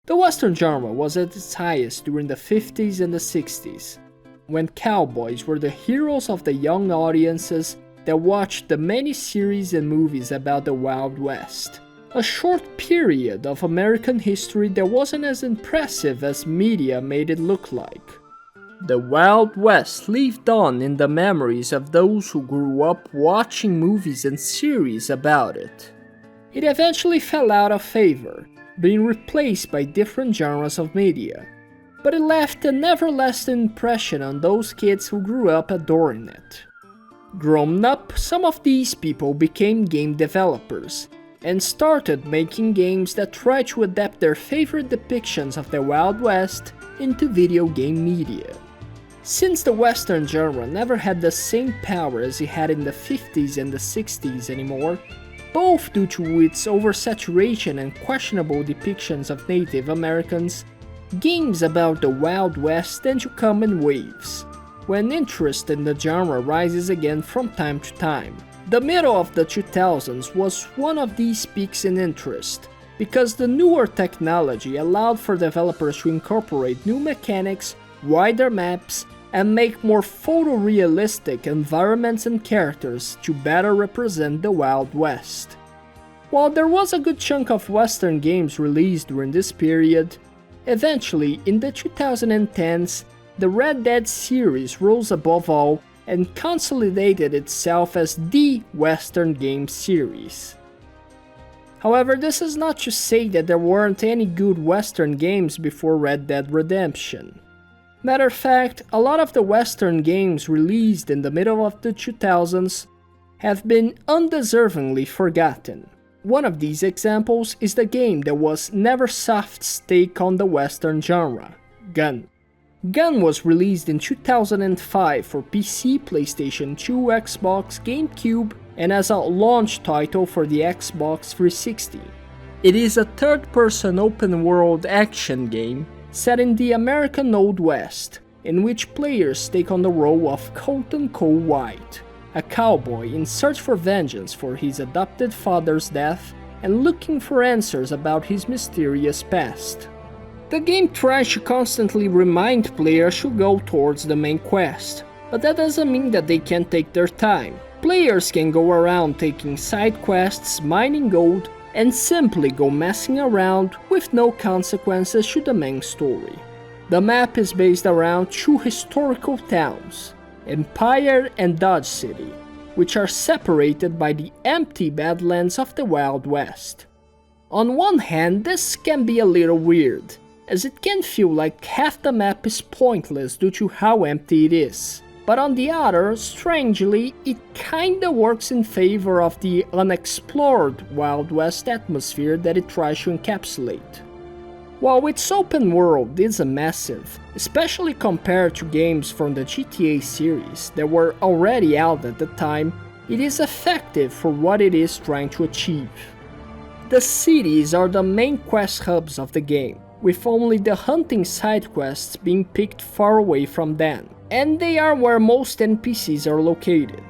The Western genre was at its highest during the 50s and the 60s, when cowboys were the heroes of the young audiences that watched the many series and movies about the Wild West. A short period of American history that wasn't as impressive as media made it look like. The Wild West lived on in the memories of those who grew up watching movies and series about it. It eventually fell out of favor, being replaced by different genres of media, but it left an everlasting impression on those kids who grew up adoring it. Grown up, some of these people became game developers, and started making games that try to adapt their favorite depictions of the Wild West into video game media. Since the Western genre never had the same power as it had in the 50s and the 60s anymore, both due to its oversaturation and questionable depictions of Native Americans, games about the Wild West tend to come in waves, when interest in the genre rises again from time to time. The middle of the 2000s was one of these peaks in interest, because the newer technology allowed for developers to incorporate new mechanics, wider maps, and make more photorealistic environments and characters to better represent the Wild West. While there was a good chunk of Western games released during this period, eventually in the 2010s, the Red Dead series rose above all and consolidated itself as the Western game series. However, this is not to say that there weren't any good Western games before Red Dead Redemption. Matter of fact, a lot of the Western games released in the middle of the 2000s have been undeservingly forgotten. One of these examples is the game that was Neversoft's take on the Western genre, Gun. Gun was released in 2005 for PC, PlayStation 2, Xbox, GameCube, and as a launch title for the Xbox 360. It is a third-person open-world action game set in the American Old West, in which players take on the role of Colton Cole White, a cowboy in search for vengeance for his adopted father's death and looking for answers about his mysterious past. The game tries to constantly remind players to go towards the main quest, but that doesn't mean that they can't take their time. Players can go around taking side quests, mining gold, and simply go messing around with no consequences to the main story. The map is based around two historical towns, Empire and Dodge City, which are separated by the empty badlands of the Wild West. On one hand, this can be a little weird, as it can feel like half the map is pointless due to how empty it is. But on the other, strangely, it kinda works in favor of the unexplored Wild West atmosphere that it tries to encapsulate. While its open world isn't massive, especially compared to games from the GTA series that were already out at the time, it is effective for what it is trying to achieve. The cities are the main quest hubs of the game, with only the hunting side quests being picked far away from them, and they are where most NPCs are located.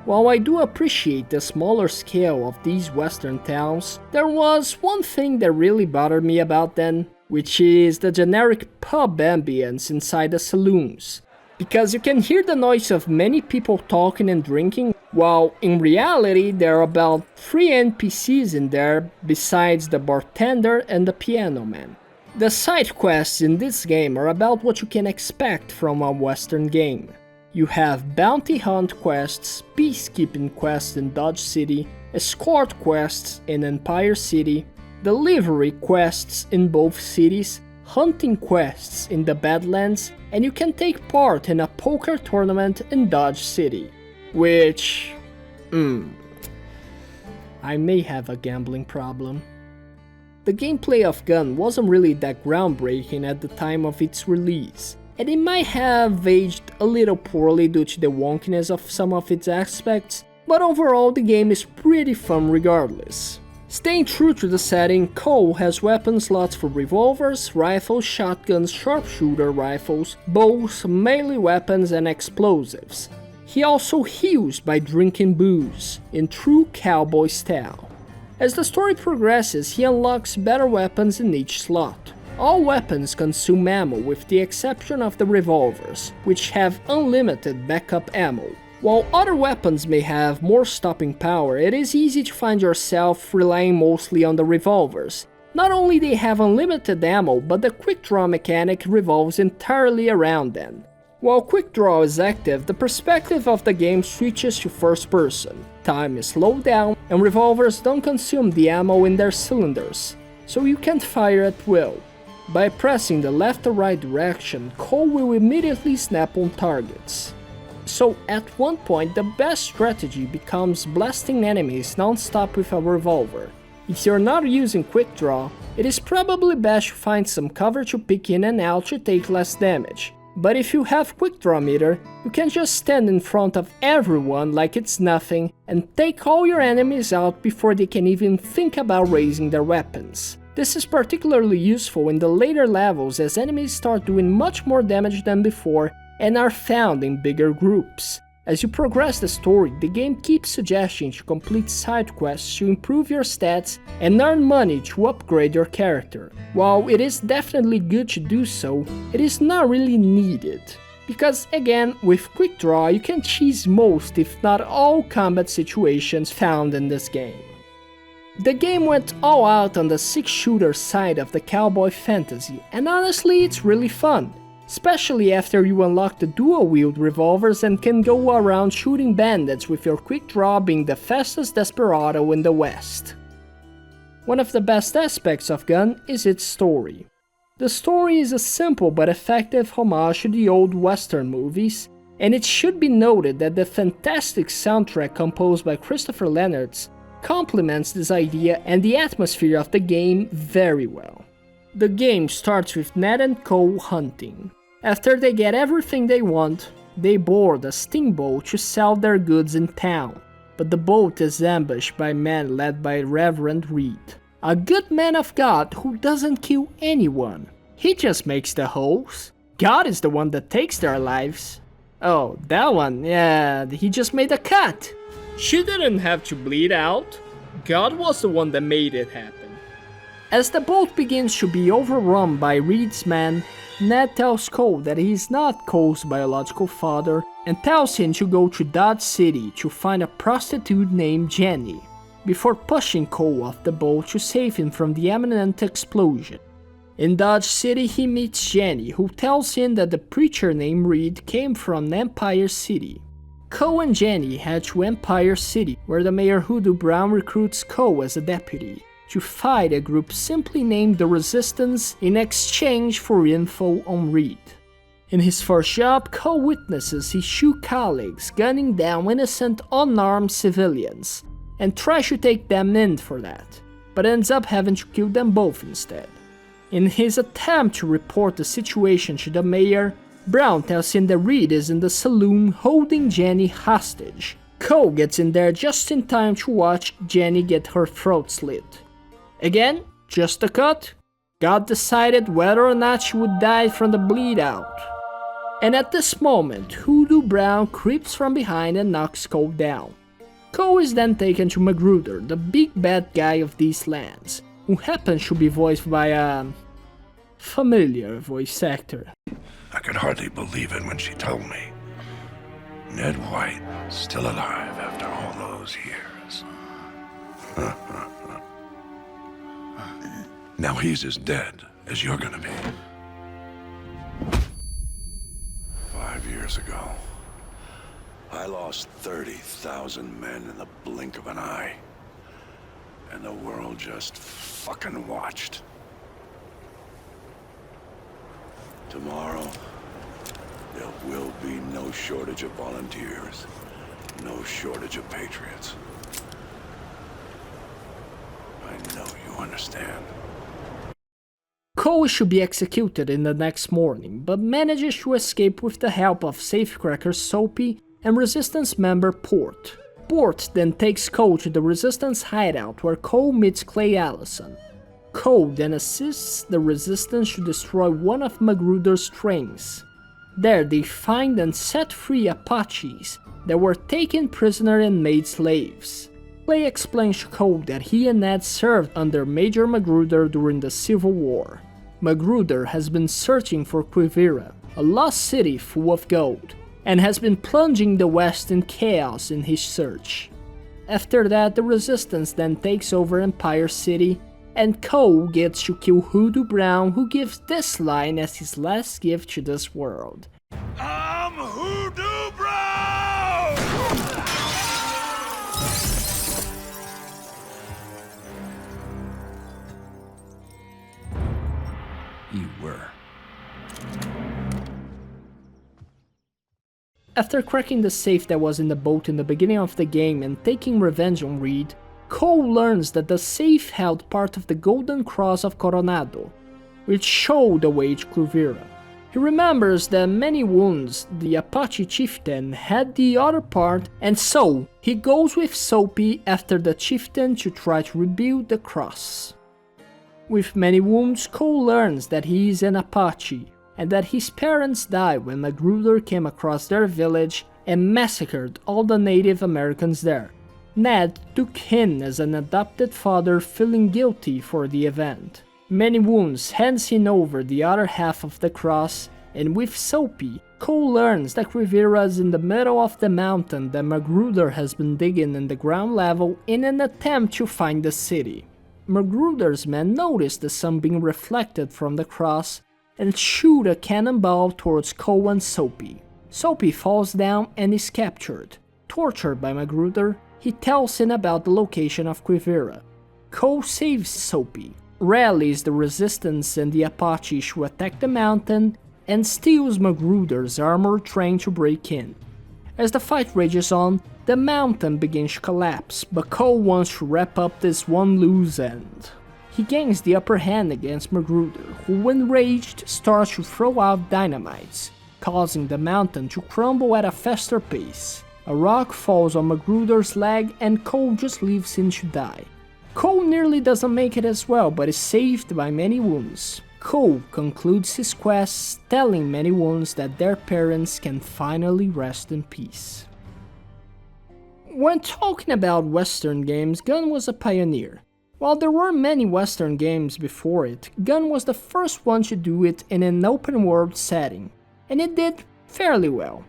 While I do appreciate the smaller scale of these western towns, there was one thing that really bothered me about them, which is the generic pub ambience inside the saloons. Because you can hear the noise of many people talking and drinking, while in reality there are about 3 NPCs in there besides the bartender and the piano man. The side quests in this game are about what you can expect from a Western game. You have bounty hunt quests, peacekeeping quests in Dodge City, escort quests in Empire City, delivery quests in both cities, hunting quests in the Badlands, and you can take part in a poker tournament in Dodge City. Which... I may have a gambling problem. The gameplay of Gun wasn't really that groundbreaking at the time of its release, and it might have aged a little poorly due to the wonkiness of some of its aspects, but overall the game is pretty fun regardless. Staying true to the setting, Cole has weapon slots for revolvers, rifles, shotguns, sharpshooter rifles, bows, melee weapons, and explosives. He also heals by drinking booze, in true cowboy style. As the story progresses, he unlocks better weapons in each slot, All weapons consume ammo with the exception of the revolvers, which have unlimited backup ammo. While other weapons may have more stopping power, it is easy to find yourself relying mostly on the revolvers. Not only they have unlimited ammo, but the quick draw mechanic revolves entirely around them. While quick draw is active, the perspective of the game switches to first person, time is slowed down, and revolvers don't consume the ammo in their cylinders, so you can fire at will. By pressing the left or right direction, Cole will immediately snap on targets. So at one point the best strategy becomes blasting enemies non-stop with a revolver. If you're not using quick draw, it is probably best to find some cover to pick in and out to take less damage. But if you have quick draw meter, you can just stand in front of everyone like it's nothing and take all your enemies out before they can even think about raising their weapons. This is particularly useful in the later levels as enemies start doing much more damage than before and are found in bigger groups. As you progress the story, the game keeps suggesting to complete side quests to improve your stats and earn money to upgrade your character. While it is definitely good to do so, it is not really needed. Because again, with quick draw you can cheese most if not all combat situations found in this game. The game went all out on the 6-shooter side of the cowboy fantasy, and honestly it's really fun. Especially after you unlock the dual-wield revolvers and can go around shooting bandits with your quick draw being the fastest desperado in the West. One of the best aspects of Gun is its story. The story is a simple but effective homage to the old Western movies, and it should be noted that the fantastic soundtrack composed by Christopher Leonard complements this idea and the atmosphere of the game very well. The game starts with Ned and Cole hunting. After they get everything they want, they board a steamboat to sell their goods in town, but the boat is ambushed by men led by Reverend Reed, a good man of God who doesn't kill anyone. He just makes the holes. God is the one that takes their lives. Oh, that one, yeah, he just made a cut. She didn't have to bleed out. God was the one that made it happen. As the boat begins to be overrun by Reed's men, Ned tells Cole that he is not Cole's biological father and tells him to go to Dodge City to find a prostitute named Jenny, before pushing Cole off the boat to save him from the imminent explosion. In Dodge City he meets Jenny, who tells him that the preacher named Reed came from Empire City. Cole and Jenny head to Empire City, where the mayor Hoodoo Brown recruits Cole as a deputy to fight a group simply named the Resistance in exchange for info on Reed. In his first job, Cole witnesses his two colleagues gunning down innocent unarmed civilians and tries to take them in for that, but ends up having to kill them both instead. In his attempt to report the situation to the mayor, Brown tells him that Reed is in the saloon holding Jenny hostage. Cole gets in there just in time to watch Jenny get her throat slit. Again, just a cut. God decided whether or not she would die from the bleed out. And at this moment, Hoodoo Brown creeps from behind and knocks Cole down. Cole is then taken to Magruder, the big bad guy of these lands, who happens to be voiced by a familiar voice actor. I could hardly believe it when she told me. Ned White, still alive after all those years. Now he's as dead as you're gonna be. 5 years ago, I lost 30,000 men in the blink of an eye. And the world just fucking watched. Tomorrow, there will be no shortage of volunteers, no shortage of patriots. I know you understand. Cole should be executed in the next morning, but manages to escape with the help of safecracker Soapy and Resistance member Port. Port then takes Cole to the Resistance hideout where Cole meets Clay Allison. Cole then assists the Resistance to destroy one of Magruder's trains. There they find and set free Apaches that were taken prisoner and made slaves. Clay explains to Cole that he and Ned served under Major Magruder during the Civil War. Magruder has been searching for Quivira, a lost city full of gold, and has been plunging the West in chaos in his search. After that, the Resistance then takes over Empire City, and Cole gets to kill Hoodoo Brown, who gives this line as his last gift to this world. I'm Hoodoo Brown! You were. After cracking the safe that was in the boat in the beginning of the game and taking revenge on Reed, Cole learns that the safe held part of the Golden Cross of Coronado, which showed the way to Quivira. He remembers that Many Wounds, the Apache chieftain, had the other part, and so he goes with Soapy after the chieftain to try to rebuild the cross. With Many Wounds, Cole learns that he is an Apache, and that his parents died when Magruder came across their village and massacred all the Native Americans there. Ned took him as an adopted father, feeling guilty for the event. Many Wounds hands him over the other half of the cross, and with Soapy, Cole learns that Quivira is in the middle of the mountain that Magruder has been digging in the ground level in an attempt to find the city. Magruder's men notice the sun being reflected from the cross and shoot a cannonball towards Cole and Soapy. Soapy falls down and is captured. Tortured by Magruder, he tells him about the location of Quivira. Cole saves Soapy, rallies the Resistance and the Apaches to attack the mountain, and steals Magruder's armored train to break in. As the fight rages on, the mountain begins to collapse, but Cole wants to wrap up this one loose end. He gains the upper hand against Magruder, who enraged starts to throw out dynamites, causing the mountain to crumble at a faster pace. A rock falls on Magruder's leg and Cole just leaves him to die. Cole nearly doesn't make it as well, but is saved by Many Wounds. Cole concludes his quest, telling Many Wounds that their parents can finally rest in peace. When talking about Western games, Gunn was a pioneer. While there were many Western games before it, Gunn was the first one to do it in an open world setting, and it did fairly well.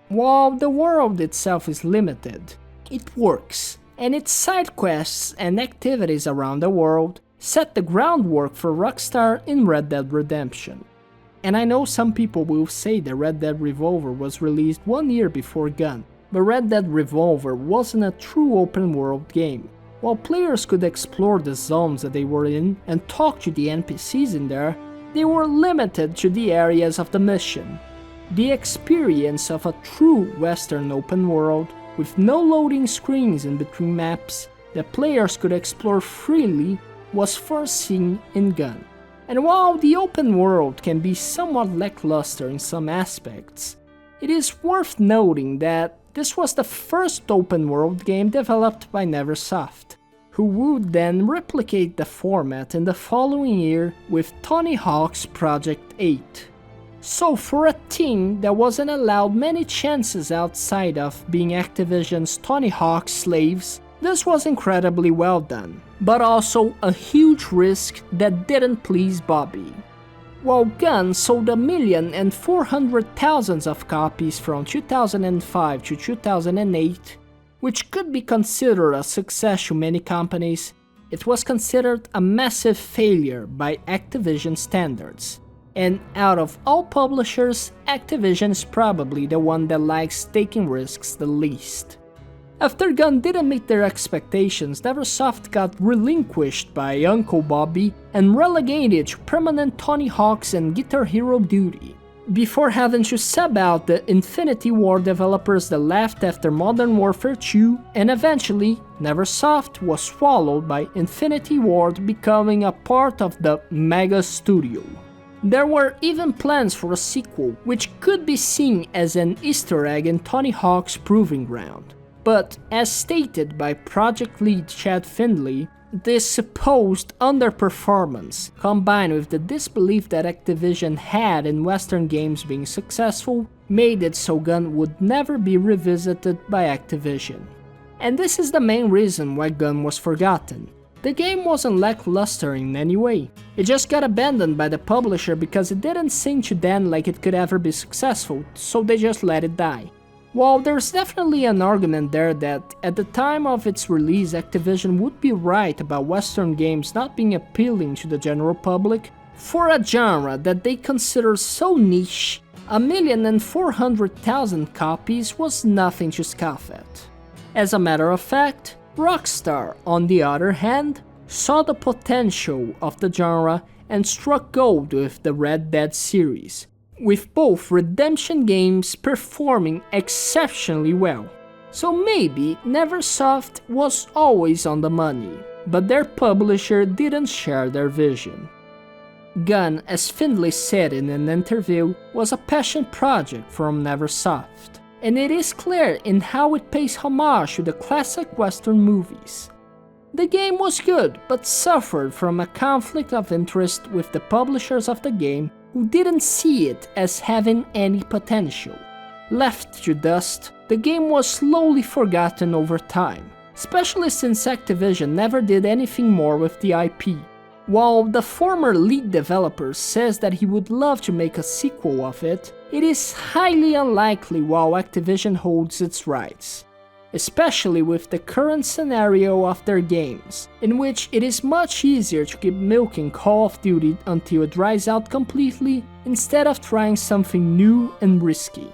While the world itself is limited, it works, and its side quests and activities around the world set the groundwork for Rockstar in Red Dead Redemption. And I know some people will say that Red Dead Revolver was released 1 year before Gunn, but Red Dead Revolver wasn't a true open world game. While players could explore the zones that they were in and talk to the NPCs in there, they were limited to the areas of the mission. The experience of a true Western open world, with no loading screens in between maps that players could explore freely, was first seen in Gunn. And while the open world can be somewhat lackluster in some aspects, it is worth noting that this was the first open world game developed by Neversoft, who would then replicate the format in the following year with Tony Hawk's Project 8. So for a team that wasn't allowed many chances outside of being Activision's Tony Hawk slaves, this was incredibly well done, but also a huge risk that didn't please Bobby. While Gunn sold 1,400,000 of copies from 2005 to 2008, which could be considered a success to many companies, it was considered a massive failure by Activision standards. And out of all publishers, Activision is probably the one that likes taking risks the least. After Gunn didn't meet their expectations, Neversoft got relinquished by Uncle Bobby and relegated to permanent Tony Hawk's and Guitar Hero duty, before having to sub out the Infinity Ward developers that left after Modern Warfare 2, and eventually Neversoft was swallowed by Infinity Ward, becoming a part of the Mega Studio. There were even plans for a sequel, which could be seen as an Easter egg in Tony Hawk's Proving Ground. But as stated by project lead Chad Findlay, this supposed underperformance, combined with the disbelief that Activision had in Western games being successful, made it so Gunn would never be revisited by Activision. And this is the main reason why Gunn was forgotten. The game wasn't lackluster in any way. It just got abandoned by the publisher because it didn't seem to them like it could ever be successful, so they just let it die. While there's definitely an argument there that at the time of its release Activision would be right about Western games not being appealing to the general public, for a genre that they consider so niche, 1,400,000 copies was nothing to scoff at. As a matter of fact, Rockstar, on the other hand, saw the potential of the genre and struck gold with the Red Dead series, with both redemption games performing exceptionally well. So maybe Neversoft was always on the money, but their publisher didn't share their vision. Gun, as Findlay said in an interview, was a passion project from Neversoft, and it is clear in how it pays homage to the classic Western movies. The game was good, but suffered from a conflict of interest with the publishers of the game who didn't see it as having any potential. Left to dust, the game was slowly forgotten over time, especially since Activision never did anything more with the IP. While the former lead developer says that he would love to make a sequel of it, it is highly unlikely while Activision holds its rights. Especially with the current scenario of their games, in which it is much easier to keep milking Call of Duty until it dries out completely, instead of trying something new and risky.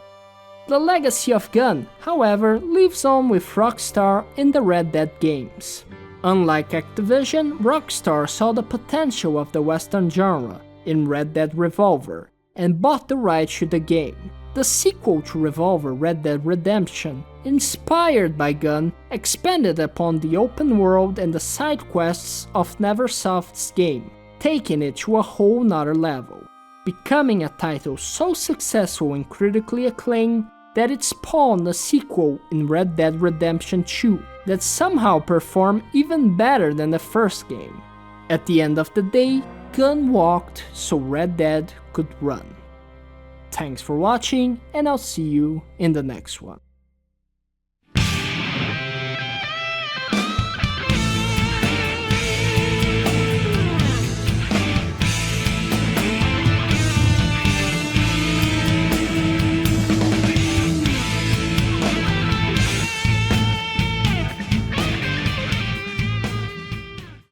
The legacy of Gun, however, lives on with Rockstar in the Red Dead games. Unlike Activision, Rockstar saw the potential of the Western genre in Red Dead Revolver, and bought the rights to the game. The sequel to Revolver, Red Dead Redemption, inspired by Gun, expanded upon the open world and the side quests of Neversoft's game, taking it to a whole nother level, becoming a title so successful and critically acclaimed that it spawned a sequel in Red Dead Redemption 2 that somehow performed even better than the first game. At the end of the day, Gun walked so Red Dead could run. Thanks for watching, and I'll see you in the next one.